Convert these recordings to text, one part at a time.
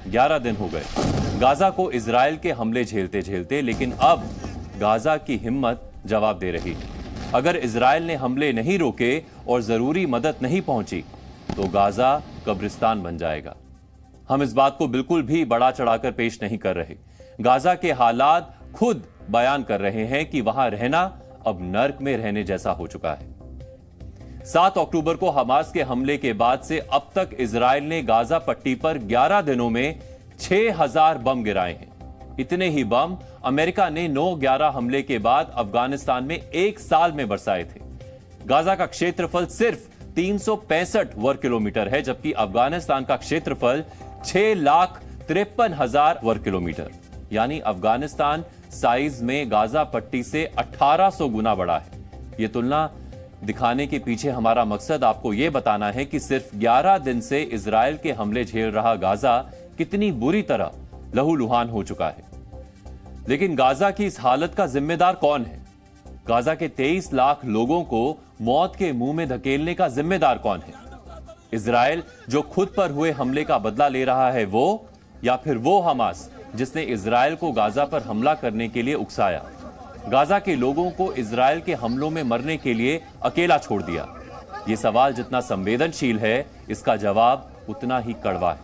11 दिन हो गए गाजा को इजराइल के हमले झेलते झेलते, लेकिन अब गाजा की हिम्मत जवाब दे रही है। अगर इजराइल ने हमले नहीं रोके और जरूरी मदद नहीं पहुंची तो गाजा कब्रिस्तान बन जाएगा। हम इस बात को बिल्कुल भी बढ़ा चढ़ाकर पेश नहीं कर रहे। गाजा के हालात खुद बयान कर रहे हैं कि वहां रहना अब नर्क में रहने जैसा हो चुका है। 7 अक्टूबर को हमास के हमले के बाद से अब तक इजराइल ने गाजा पट्टी पर 11 दिनों में 6000 बम गिराए हैं। इतने ही बम अमेरिका ने 9/11 हमले के बाद अफगानिस्तान में 1 साल में बरसाए थे। गाजा का क्षेत्रफल सिर्फ 365 वर्ग किलोमीटर है, जबकि अफगानिस्तान का क्षेत्रफल 6,53,000 वर्ग किलोमीटर, यानी अफगानिस्तान साइज में गाजा पट्टी से 1800 गुना बड़ा है। यह तुलना दिखाने के पीछे हमारा मकसद आपको यह बताना है कि सिर्फ 11 दिन से इजराइल के हमले झेल रहा गाजा कितनी बुरी तरह लहूलुहान हो चुका है। लेकिन गाजा की इस हालत का जिम्मेदार कौन है? गाजा के 23 लाख लोगों को मौत के मुंह में धकेलने का जिम्मेदार कौन है? इजराइल जो खुद पर हुए हमले का बदला ले रहा है वो, या फिर वो हमास जिसने इजराइल को गाजा पर हमला करने के लिए उकसाया, गाजा के लोगों को इजराइल के हमलों में मरने के लिए अकेला छोड़ दिया? यह सवाल जितना संवेदनशील है, इसका जवाब उतना ही कड़वा है।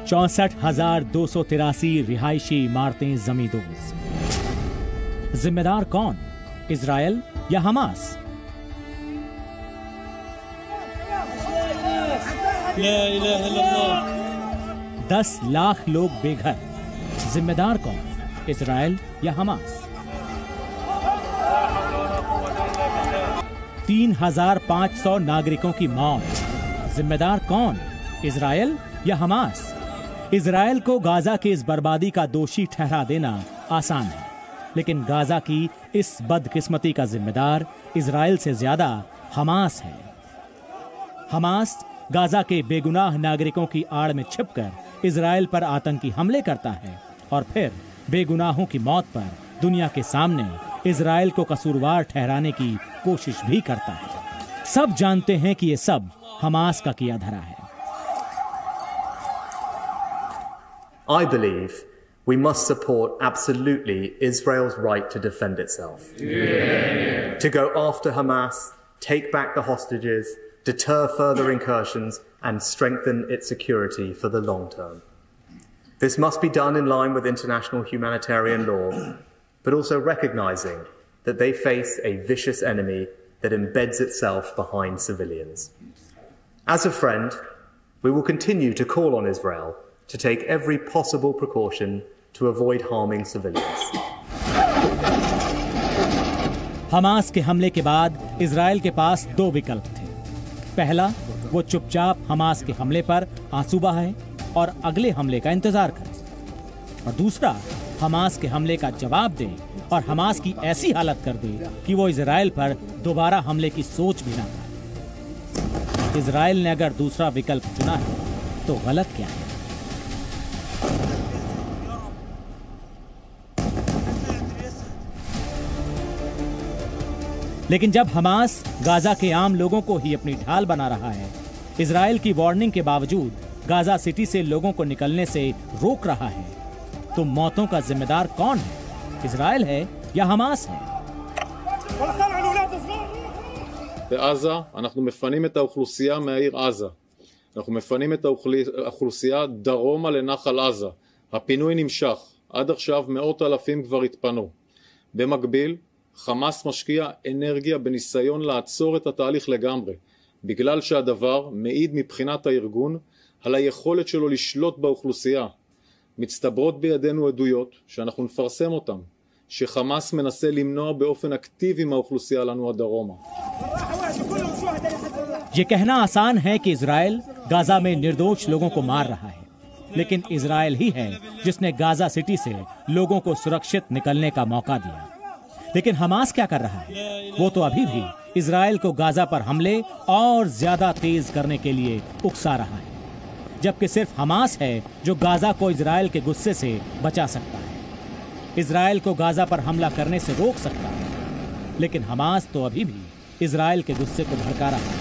64,283 रिहायशी इमारतें जमींदोज। जिम्मेदार कौन? इजराइल या हमास? ला इलाहा इल्लल्लाह। 10 लाख लोग बेघर। जिम्मेदार कौन? इजराइल या हमास? 3,500 नागरिकों की मौत। जिम्मेदार कौन? इजराइल या हमास? इजराइल को गाजा की इस बर्बादी का दोषी ठहरा देना आसान है, लेकिन गाजा की इस बदकिस्मती का जिम्मेदार इजराइल से ज्यादा हमास है। हमास गाजा के बेगुनाह नागरिकों की आड़ में छिपकर इजराइल पर आतंकी हमले करता है और फिर बेगुनाहों की मौत पर दुनिया के सामने इजराइल को कसूरवार ठहराने की कोशिश भी करता है। सब जानते हैं कि ये सब हमास का किया धरा है। I believe we must support absolutely Israel's right to defend itself. Yeah. To go after Hamas, take back the hostages, deter further incursions, and strengthen its security for the long term. This must be done in line with international humanitarian law, but also recognizing that they face a vicious enemy that embeds itself behind civilians. As a friend, we will continue to call on Israel to take every possible precaution to avoid harming civilians. Hamas के हमले के बाद Israel के पास 2 विकल्प थे। पहला, वो चुपचाप हमास के हमले पर आंसू बहाए और अगले हमले का इंतजार करे, और दूसरा, हमास के हमले का जवाब दे और हमास की ऐसी हालत कर दे कि वो इजराइल पर दोबारा हमले की सोच भी ना पाए। इजराइल ने अगर दूसरा विकल्प चुना है तो गलत क्या है? लेकिन जब हमास गाजा के आम लोगों को ही अपनी ढाल बना रहा है, इजराइल की वार्निंग के बावजूद गाजा सिटी से लोगों को निकलने से रोक रहा है, तो मौतों का जिम्मेदार कौन है? इजराइल है या हमास है? בעזה אנחנו מפנים את האוכלוסייה מהעיר עזה. אנחנו מפנים את האוכלוסייה דרומה לנחל עזה. הפינוי נמשך. עד עכשיו 100,000 כבר התפנו. במקביל, חמאס משקיע אנרגיה בניסיון לעצור את התהליך לגמרי, בגלל שהדבר מעיד מבחינת הארגון על היכולת שלו לשלוט באוכלוסייה. מצטברות בידינו עדויות שאנחנו נפרסם אותם, שחמאס מנסה למנוע באופן אקטיבי מהאוכלוסייה לנו הדרומה. ये कहना आसान है कि इजराइल गाजा में निर्दोष लोगों को मार रहा है, लेकिन इजराइल ही है जिसने गाजा सिटी से लोगों को सुरक्षित निकलने का मौका दिया। लेकिन हमास क्या कर रहा है? वो तो अभी भी इजराइल को गाजा पर हमले और ज्यादा तेज करने के लिए उकसा रहा है, जबकि सिर्फ हमास है जो गाजा को इजराइल के गुस्से से बचा सकता है, इजराइल को गाजा पर हमला करने से रोक सकता है। लेकिन हमास तो अभी भी इजराइल के गुस्से को भड़का रहा है।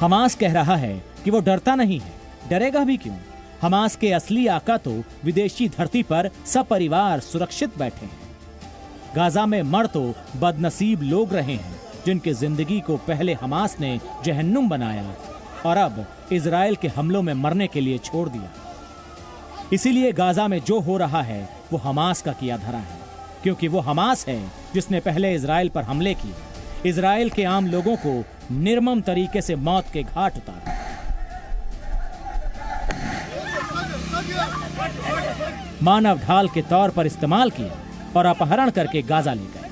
हमास कह रहा है कि वो डरता नहीं है, डरेगा भी क्यों? हमास के असली आका तो विदेशी धरती पर सपरिवार सुरक्षित बैठे हैं। गाजा में मर तो बदनसीब लोग रहे हैं जिनकी जिंदगी को पहले हमास ने जहन्नुम बनाया और अब इजराइल के हमलों में मरने के लिए छोड़ दिया। इसीलिए गाजा में जो हो रहा है वो हमास का किया धरा है, क्योंकि वो हमास है जिसने पहले इजराइल पर हमले किए, इजराइल के आम लोगों को निर्मम तरीके से मौत के घाट उतारा। मानव ढाल के तौर पर इस्तेमाल किया और अपहरण करके गाजा ले गए।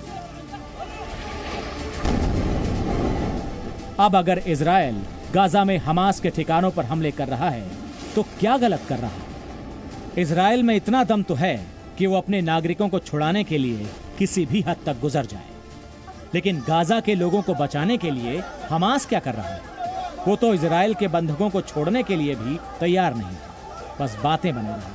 अब अगर इजराइल गाजा में हमास के ठिकानों पर हमले कर रहा है तो क्या गलत कर रहा है? इजराइल में इतना दम तो है कि वो अपने नागरिकों को छुड़ाने के लिए किसी भी हद तक गुजर जाए, लेकिन गाजा के लोगों को बचाने के लिए हमास क्या कर रहा है? वो तो इजराइल के बंधकों को छोड़ने के लिए भी तैयार नहीं, बस बातें बना रहा है।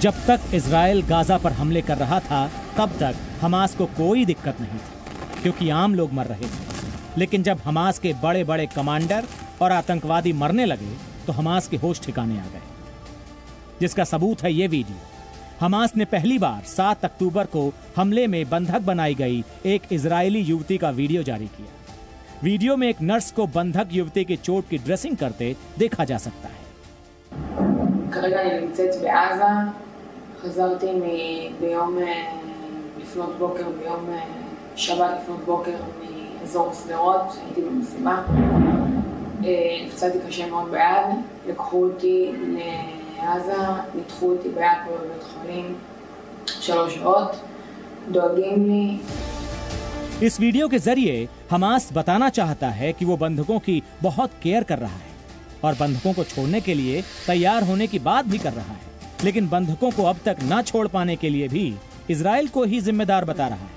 जब तक इजराइल गाजा पर हमले कर रहा था तब तक हमास को कोई दिक्कत नहीं थी, क्योंकि आम लोग मर रहे थे। लेकिन जब हमास के बड़े बड़े कमांडर और आतंकवादी मरने लगे तो हमास के होश ठिकाने आ गए, जिसका सबूत है ये वीडियो। हमास ने पहली बार 7 अक्टूबर को हमले में बंधक बनाई गई एक इजरायली युवती का वीडियो जारी किया। वीडियो में एक नर्स को बंधक युवती की चोट की ड्रेसिंग करते देखा जा सकता है। כרגע אני נמצאת בעזה, חזרתי ביום לפנות בוקר, ביום שבת לפנות בוקר מאזור סדרות, הייתי במשימה. נפצעתי קשה מאוד ביד, לקחו אותי לעזה, ניתחו אותי ביד פה בבית חולים 3 שעות, דואגים לי। इस वीडियो के जरिए हमास बताना चाहता है कि वो बंधकों की बहुत केयर कर रहा है और बंधकों को छोड़ने के लिए तैयार होने की बात भी कर रहा है, लेकिन बंधकों को अब तक ना छोड़ पाने के लिए भी इजराइल को ही जिम्मेदार बता रहा है।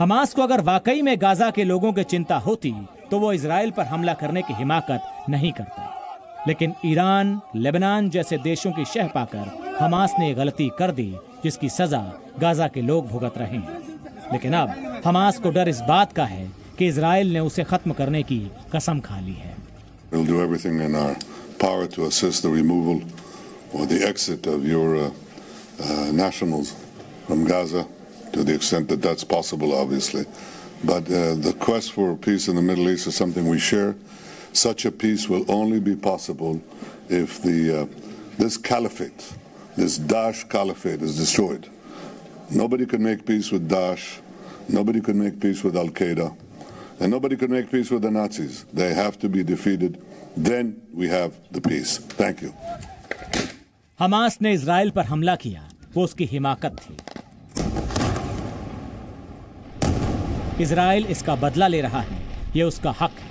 हमास को अगर वाकई में गाजा के लोगों की चिंता होती तो वो इजराइल पर हमला करने की हिमाकत नहीं करता, लेकिन ईरान, लेबनान जैसे देशों की शह पाकर हमास ने गलती कर दी जिसकी सजा गाजा के लोग भुगत रहे हैं। लेकिन अब हमास को डर इस बात का है कि इजराइल ने उसे खत्म करने की कसम खा ली है। We'll do everything in our power to assist the removal or the exit of your nationals from Gaza to the extent that that's possible, obviously. But the quest for peace in the Middle East is something we share. Such a peace will only be possible if this caliphate, this Daesh caliphate is destroyed. Nobody can make peace with Daesh. Nobody can make peace with Al-Qaeda. And nobody can make peace with the Nazis. They have to be defeated. Then we have the peace. Thank you. Hamas ने Israel पर हमला किया, वो उसकी हिमाकत थी। Israel इसका बदला ले रहा है, ये उसका हक है।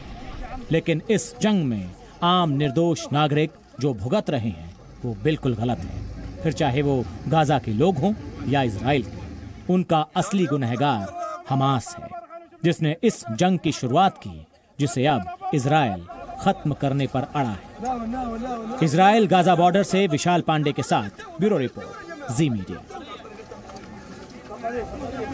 लेकिन इस जंग में आम निर्दोष नागरिक जो भुगत रहे हैं वो बिल्कुल गलत है। फिर चाहे वो गाजा के लोग हों या इजराइल के, उनका असली गुनहगार हमास है, जिसने इस जंग की शुरुआत की, जिसे अब इजराइल खत्म करने पर अड़ा है। इजराइल गाजा बॉर्डर से विशाल पांडे के साथ ब्यूरो रिपोर्ट, जी मीडिया।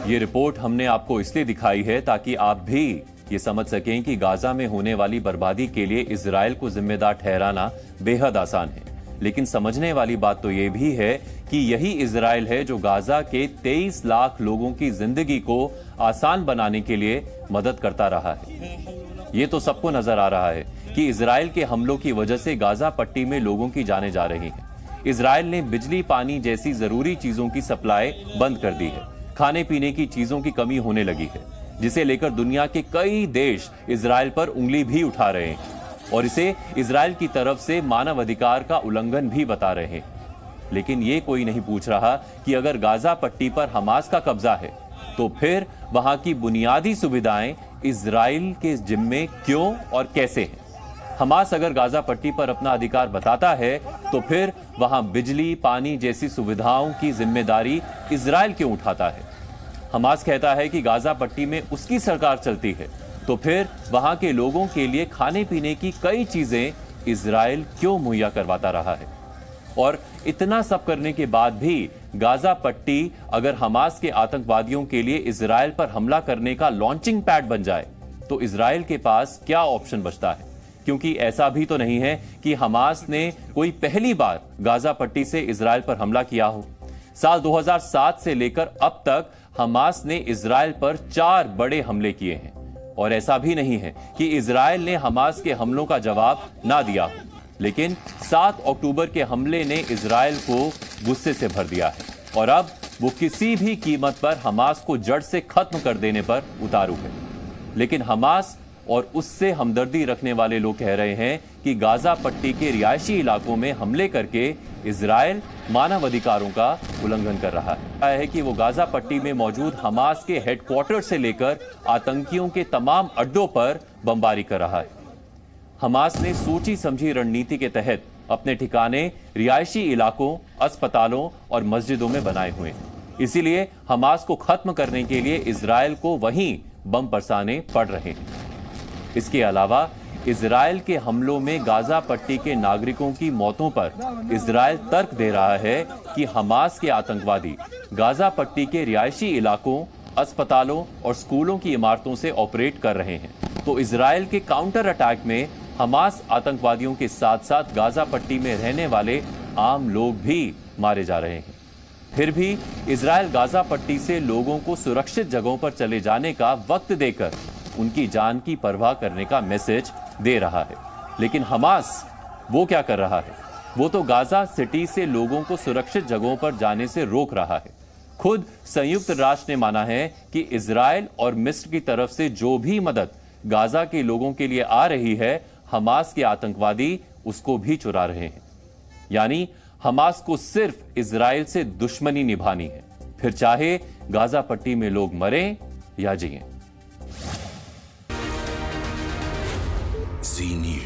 ये रिपोर्ट हमने आपको इसलिए दिखाई है ताकि आप भी ये समझ सकें कि गाजा में होने वाली बर्बादी के लिए इजराइल को जिम्मेदार ठहराना बेहद आसान है। लेकिन समझने वाली बात तो ये भी है कि यही इजराइल है जो गाजा के 23 लाख लोगों की जिंदगी को आसान बनाने के लिए मदद करता रहा है। ये तो सबको नजर आ रहा है कि इजराइल के हमलों की वजह से गाजा पट्टी में लोगों की जानें जा रही हैं। इजराइल ने बिजली, पानी जैसी जरूरी चीजों की सप्लाई बंद कर दी है। खाने पीने की चीजों की कमी होने लगी है, जिसे लेकर दुनिया के कई देश इजराइल पर उंगली भी उठा रहे हैं और इसे इजराइल की तरफ से मानवाधिकार का उल्लंघन भी बता रहे हैं। लेकिन ये कोई नहीं पूछ रहा कि अगर गाजा पट्टी पर हमास का कब्जा है तो फिर वहां की बुनियादी सुविधाएं इजराइल के जिम्मे क्यों और कैसे हैं। हमास अगर गाजा पट्टी पर अपना अधिकार बताता है तो फिर वहां बिजली, पानी जैसी सुविधाओं की जिम्मेदारी इजराइल क्यों उठाता है। हमास कहता है कि गाजा पट्टी में उसकी सरकार चलती है, तो फिर वहां के लोगों के लिए खाने पीने की कई चीजें इजराइल क्यों मुहैया करवाता रहा है। और इतना सब करने के बाद भी गाजा पट्टी अगर हमास के आतंकवादियों के लिए इजराइल पर हमला करने का लॉन्चिंग पैड बन जाए तो इजराइल के पास क्या ऑप्शन बचता है। क्योंकि ऐसा भी तो नहीं है कि हमास ने कोई पहली बार गाजा पट्टी से इजराइल पर हमला किया हो। साल 2007 से लेकर अब तक हमास ने इजराइल पर 4 बड़े हमले किए हैं और ऐसा भी नहीं है कि इजराइल ने हमास के हमलों का जवाब ना दिया हो। लेकिन 7 अक्टूबर के हमले ने इजराइल को गुस्से से भर दिया है और अब वो किसी भी कीमत पर हमास को जड़ से खत्म कर देने पर उतारू है। लेकिन हमास और उससे हमदर्दी रखने वाले लोग कह रहे हैं कि गाजा पट्टी के रिहायशी इलाकों में हमले करके इजराइल मानवाधिकारों का उल्लंघन कर रहा है कि वो गाजा पट्टी में मौजूद हमास के हेडक्वार्टर से लेकर आतंकियों के तमाम अड्डों पर बमबारी कर रहा है। हमास ने सोची समझी रणनीति के तहत अपने ठिकाने रिहायशी इलाकों, अस्पतालों और मस्जिदों में बनाए हुए हैं। इसीलिए हमास को खत्म करने के लिए इजराइल को वहीं बम बरसाने पड़ रहे हैं। इसके अलावा इजराइल के हमलों में गाजा पट्टी के नागरिकों की मौतों पर इजराइल तर्क दे रहा है कि हमास के आतंकवादी गाजा पट्टी के रिहायशी इलाकों, अस्पतालों और स्कूलों की इमारतों से ऑपरेट कर रहे हैं। तो इजराइल के काउंटर अटैक में हमास आतंकवादियों के साथ साथ गाजा पट्टी में रहने वाले आम लोग भी मारे जा रहे हैं। फिर भी इजराइल गाजा पट्टी से लोगों को सुरक्षित जगहों पर चले जाने का वक्त देकर उनकी जान की परवाह करने का मैसेज दे रहा है। लेकिन हमास वो क्या कर रहा है? वो तो गाजा सिटी से लोगों को सुरक्षित जगहों पर जाने से रोक रहा है। खुद संयुक्त राष्ट्र ने माना है कि इजराइल और मिस्र की तरफ से जो भी मदद गाजा के लोगों के लिए आ रही है, हमास के आतंकवादी उसको भी चुरा रहे हैं। यानी हमास को सिर्फ इजराइल से दुश्मनी निभानी है, फिर चाहे गाजा पट्टी में लोग मरें या जिएं। जी न्यूज़।